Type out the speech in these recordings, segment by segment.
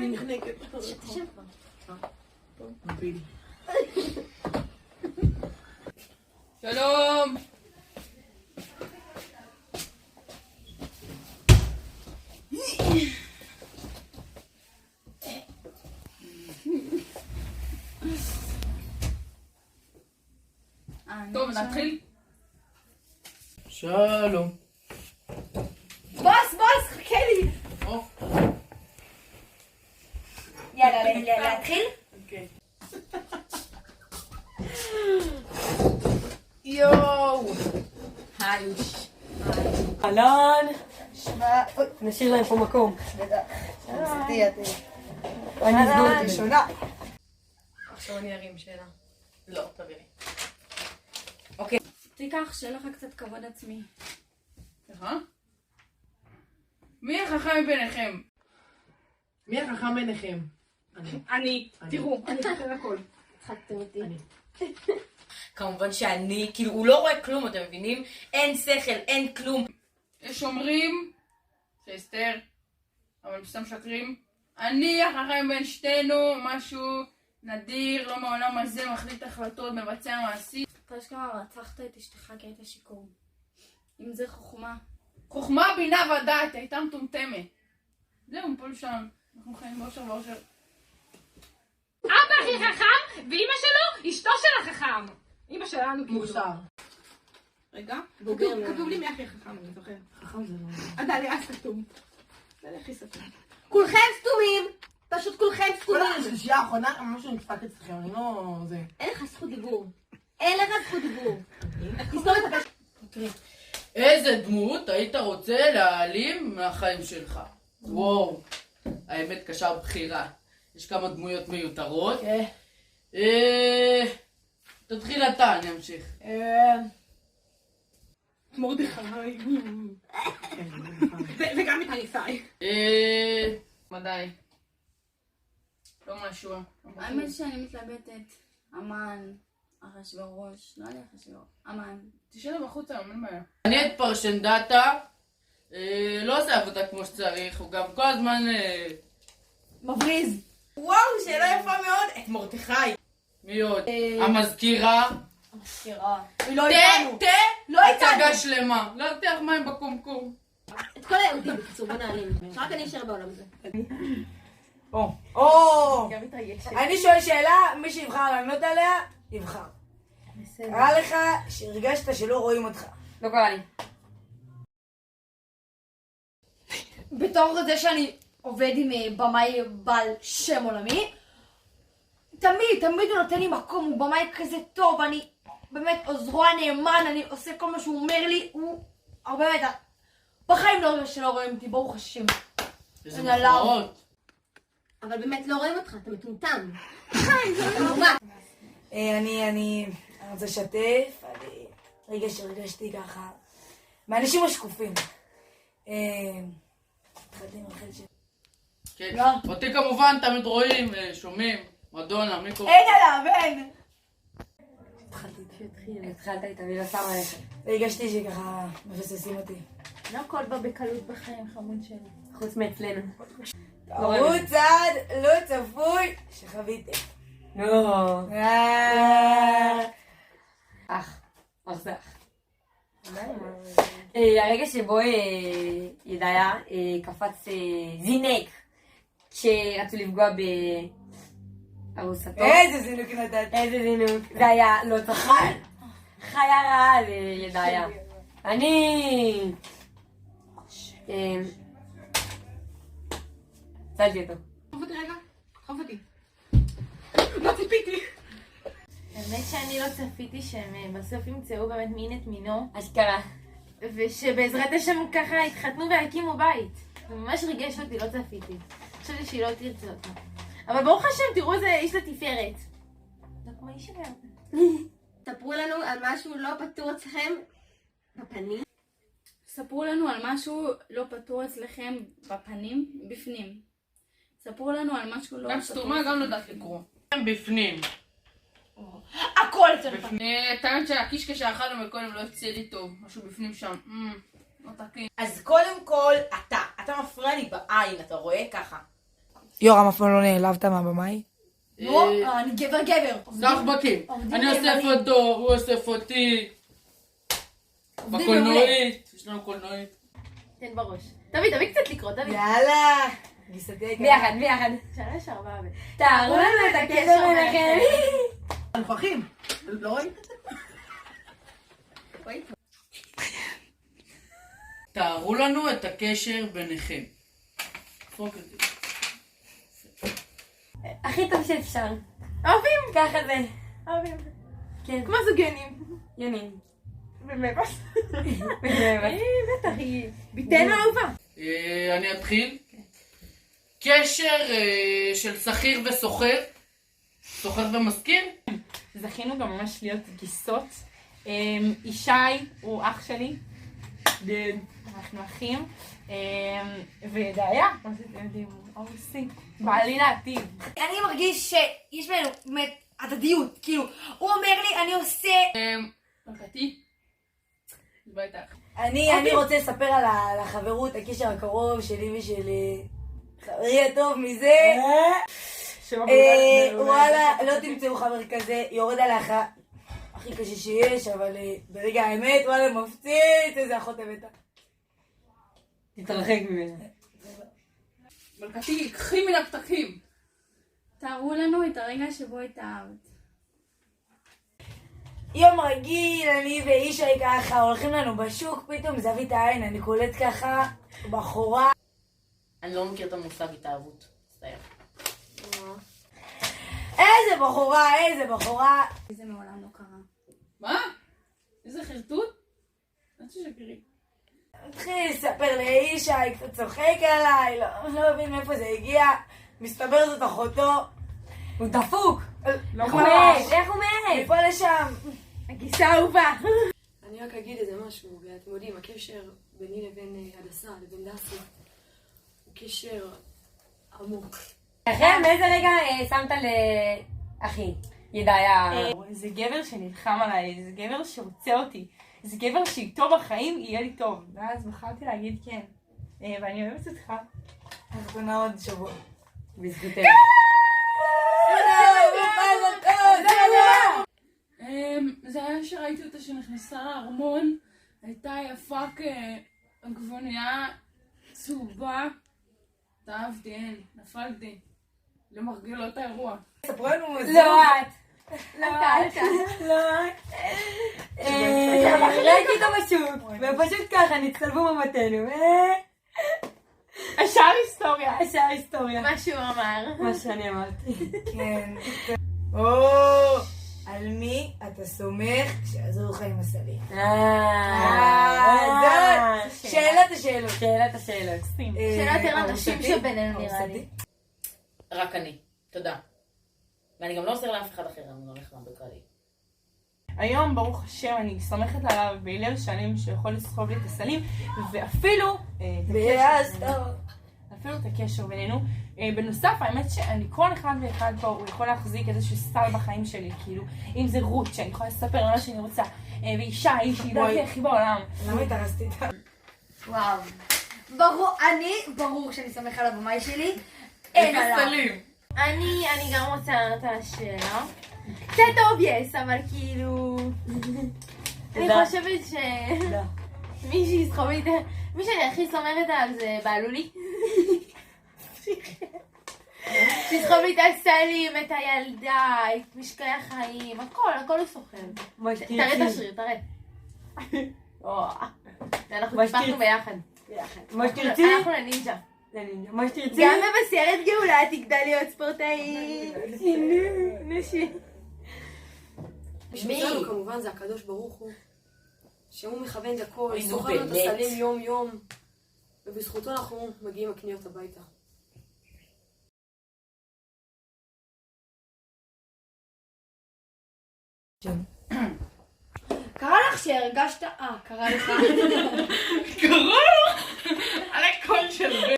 אני נחנקת. תשב כבר. מפיל. שלום! טוב, נתחיל? שלום. בוס, חכה לי. יאללה, להתחיל? אוקיי. יואו! היוש. אהלן, שמע, אוי, נשאיר להם פה מקום. בטח. אני אני אסגור ראשונה. עכשיו אני ארים שאלה. לא, תביאי. תיקח, שיהיה לך קצת כבוד עצמי. סליחה? מי החכם ביניכם? מי החכם ביניכם? אני. תראו, אני חוקר הכל. צחקתם אותי. כמובן שאני, כאילו הוא לא רואה כלום, אתם מבינים? אין שכל, אין כלום. יש אומרים שאסתר, אבל הם סתם שקרים. אני החכם בין שתינו, משהו נדיר, לא מהעולם הזה, מחליט החלטות, מבצע מעשי. אתה אשכרה רצחת את אשתך כי היית שיכור. אם זה חוכמה. חוכמה, בינה ודעת, הייתה מטומטמת. זהו, מפול שם. אנחנו חיים באושר ואושר. אבא הכי חכם, ואימא שלו, אשתו של החכם. אימא שלנו כאילו. מוסר. רגע. כתוב לי מי הכי חכם, אני זוכר. חכם זה לא... דליה סתום. דליה הכי סתום. כולכם סתומים! פשוט כולכם סתומים! השלישייה האחרונה, משהו נדפק אצלכם, אני לא... זה... אין לך זכות דיבור. אין לך זכות דיבור. תסתום את הפה. איזה דמות היית רוצה להעלים מהחיים שלך? וואו, האמת קשה בחירה. יש כמה דמויות מיותרות. תתחיל אתה, אני אמשיך. מרדכי. וגם את הניסאי. מדי. לא משהו. האמת שאני מתלבטת. אמן, אחשוורוש, לא יודע אחשוורוש. אמן. תשאלה בחוץ היום, אין בעיה. אני את פרשנדטה, לא עושה עבודה כמו שצריך, הוא גם כל הזמן... מבריז. וואו, שאלה יפה מאוד. את מרדכי. מי עוד? המזכירה. המזכירה. היא לא איתנו. לא הצגה איתנו. שלמה. להבטיח מים בקומקום. את כל היהודים בקיצור, בוא נעלים. שרק אני אשאר בעולם הזה. אני שואל שאלה, מי שיבחר לענות עליה, יבחר. קרה לך שהרגשת שלא רואים אותך. לא קרה לי. בתור זה שאני עובד עם במאי בעל שם עולמי, תמיד הוא נותן לי מקום, הוא במאי כזה טוב, אני באמת עוזרו הנאמן, אני עושה כל מה שהוא אומר לי, הוא באמת, בחיים לא שלא רואים אותי, ברוך השם. איזה מחמאות. אבל באמת לא רואים אותך, אתה מטומטם. אני רוצה לשתף על רגע שהרגשתי ככה מאנשים השקופים. התחלתי עם רחל של... כן. אותי כמובן תמיד רואים, שומעים, מדונה, מי קורא? אין עליו, אין! התחלת איתה, אני לא שמה עליך. הרגשתי שככה מבססים אותי. לא הכל בא בקלות בחיים, חמוד שלי. חוץ מאצלנו. תראו צעד לא צפוי שחוויתם. לא. אח זה אח. הרגע שבו ידעיה קפץ זינק כשרצו לפגוע בארוסתו. איזה זינוק נתת. איזה זינוק. זה היה לא צחק. חיה רעה לידעיה. אני... צלתי אותו. חוף אותי רגע. חוף אותי. לא ציפיתי. האמת שאני לא צפיתי שהם בסוף ימצאו באמת מין את מינו. אשכרה. ושבעזרת השם ככה התחתנו והקימו בית. זה ממש ריגש אותי, לא צפיתי. חשבתי שהיא לא תרצה אותה. אבל ברוך השם, תראו איזה איש לתפארת. זה כמו איש שלנו. ספרו לנו על משהו לא פתור אצלכם בפנים. ספרו לנו על משהו לא פתור אצלכם בפנים, בפנים. ספרו לנו על משהו לא פתור. גם סתומה, גם לא יודעת לקרוא. הם בפנים. הכל אצל טענת שהקישקע שאכלנו מקודם לא יוצא לי טוב. משהו בפנים שם. לא תקין. אז קודם כל, אתה מפריע לי בעין, אתה רואה ככה. יורם, אף פעם לא נעלבת מהבמאי? לא, אני גבר. סחבקים. אני אוסף אותו, הוא אוסף אותי. עובדים בקולנועית. יש לנו קולנועית. תן בראש. תביא קצת לקרוא, תביא. יאללה. גיסתי היקרה. ביחד. 3, 4 תארו לנו את הקשר ביניכם. הנוכחים. לא רואים? תארו לנו את הקשר ביניכם. פרוק את זה. הכי טוב שאפשר. אוהבים. ככה זה. אוהבים. כן. כמו זוגנים. יונים. באמת. בטח, היא ביתנו אהובה. אני אתחיל. קשר של שכיר וסוחר. סוחר ומזכיר. זכינו גם ממש להיות גיסות. ישי הוא אח שלי. אנחנו אחים. ודאיה, כמו שאתם יודעים, הוא רוסי. בעלי לעתיד. אני מרגיש שיש בינינו באמת הדדיות, כאילו, הוא אומר לי, אני עושה... מלכתי. בטח. אני רוצה לספר על החברות, הקשר הקרוב שלי ושל חברי הטוב מזה. וואלה, לא תמצאו חבר כזה, יורד עליך הכי קשה שיש, אבל ברגע האמת, וואלה, מפציץ, איזה אחות הבאת. תתרחק ממנה. מלכתי, קחי מן הפתקים. תארו לנו את הרגע שבו התאהבת. יום רגיל, אני ואישי ככה, הולכים לנו בשוק, פתאום זווית העין, אני קולט ככה, בחורה. אני לא מכיר את המושג התאהבות. מצטער. איזה בחורה. זה מעולם לא קרה. מה? איזה חרטוט? אל תשקרי. התחיל לספר לאישי, קצת צוחק עליי, לא מבין מאיפה זה הגיע, מסתבר זאת אחותו. הוא דפוק. איך הוא מת? מפה לשם. הגיסה האהובה. אני רק אגיד איזה משהו, ואתם יודעים, הקשר ביני לבין הדסה, לבין דסי, הוא קשר עמוק. לכן, באיזה רגע שמת לאחי, ידעיה? זה גבר שנלחם עליי, זה גבר שרוצה אותי, זה גבר שאיתו בחיים יהיה לי טוב. ואז בחרתי להגיד כן. ואני אוהבת אותך. אנחנו עוד שבוע. בזכותך. זה היה שראיתי אותה שנכנסה לארמון, הייתה יפה כעגבנייה צהובה. התאהבתי, נפלתי. לא מרגיל את האירוע. ספרו לנו מזון. לא את. ראיתי אותו בשוק, ופשוט ככה נצטלבו ממתנו. השאר היסטוריה. מה שהוא אמר. מה שאני אמרתי. כן. על מי אתה סומך שיעזור לך עם הסלים? זאת שאלת השאלות. שאלות על הנשים שבינינו נראה לי. רק אני. תודה. ואני גם לא עוזר לאף אחד אחר, אני הולך לבקרה לי. היום, ברוך השם, אני סומכת עליו בהילל שלם שיכול לסחוב לי את הסלים, ואפילו את הקשר בינינו. בנוסף, האמת שאני כל אחד ואחד פה, הוא יכול להחזיק איזשהו סל בחיים שלי, כאילו, אם זה רות, שאני יכולה לספר על מה שאני רוצה, ואישה, שהיא דרכי הכי בעולם. למה התארסתי איתה? וואו. ברור שאני סומך על הבמאי שלי. אין עליו. סלים. אני גם רוצה לענות על השאלה. קצת אובייס, אבל כאילו... אני חושבת ש... מי שאני הכי סומכת עליו זה בעלולי. שיסחוב לי את הסלים, את הילדה, את משקעי החיים, הכל הוא סוחב. תראה את השריר, תראה. אנחנו טיפחנו ביחד. אנחנו לנינג'ה. גם במסגרת גאולה תגדל להיות ספורטאי. נשי. בשבילנו כמובן זה הקדוש ברוך הוא, שהוא מכוון את הכל, סוחר את הסלים יום יום, ובזכותו אנחנו מגיעים הקניות הביתה. קרה לך שהרגשת... קרה לך. על הקול של בן.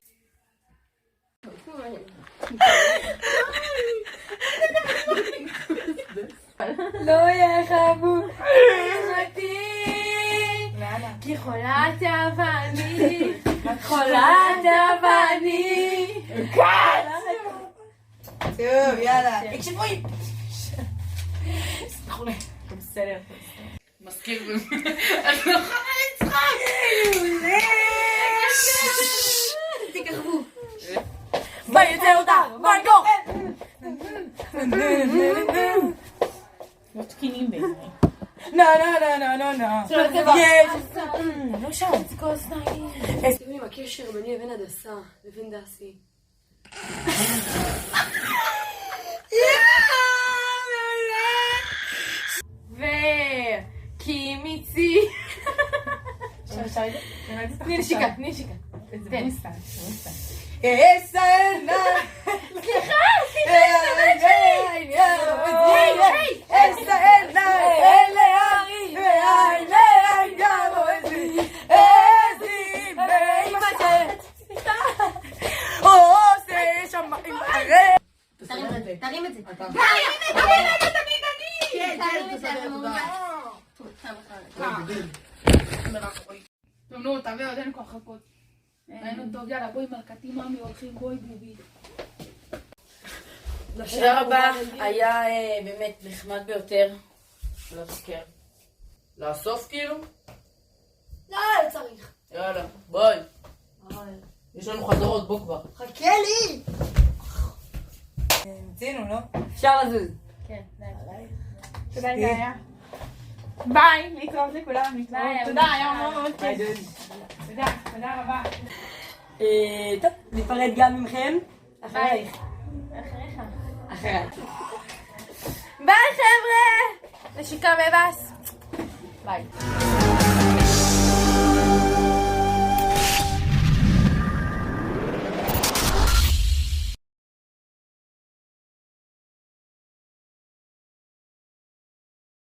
לא יחבו אותי, כי חולת אהבה אני, חולת אהבה אני. טוב, יאללה. תקשיבוי. סלחו לי. בסדר. מזכיר את לא יכולה לצחוק! תככבו. ביי, יוצא אותה! ביי, גו! לא תקינים בעיניי. נו, יש! לא שם. תראי, הקשר ביני לבין הדסה, לבין דסי. וקימיצי. תני נשיקה. זה מוסטר. תרים את זה. טוב, נו, תביא עוד אין כוח לחכות. ראינו טוב, יאללה, בואי מלכתי מאמי, הולכים, בואי בובי. תודה רבה, היה באמת נחמד ביותר. לבקר. לאסוף כאילו? לא צריך. יאללה, ביי. יש לנו חזרות, בוא כבר. חכה לי! מצינו, לא? אפשר לזוז. כן, תודה, גאיה. ביי, להתראות לכולם. תודה, היה מאוד מאוד כיף. תודה רבה. טוב, ניפרד גם ממכם. אחרייך. אחריך. ביי חבר'ה! נשיקה בבאס. ביי.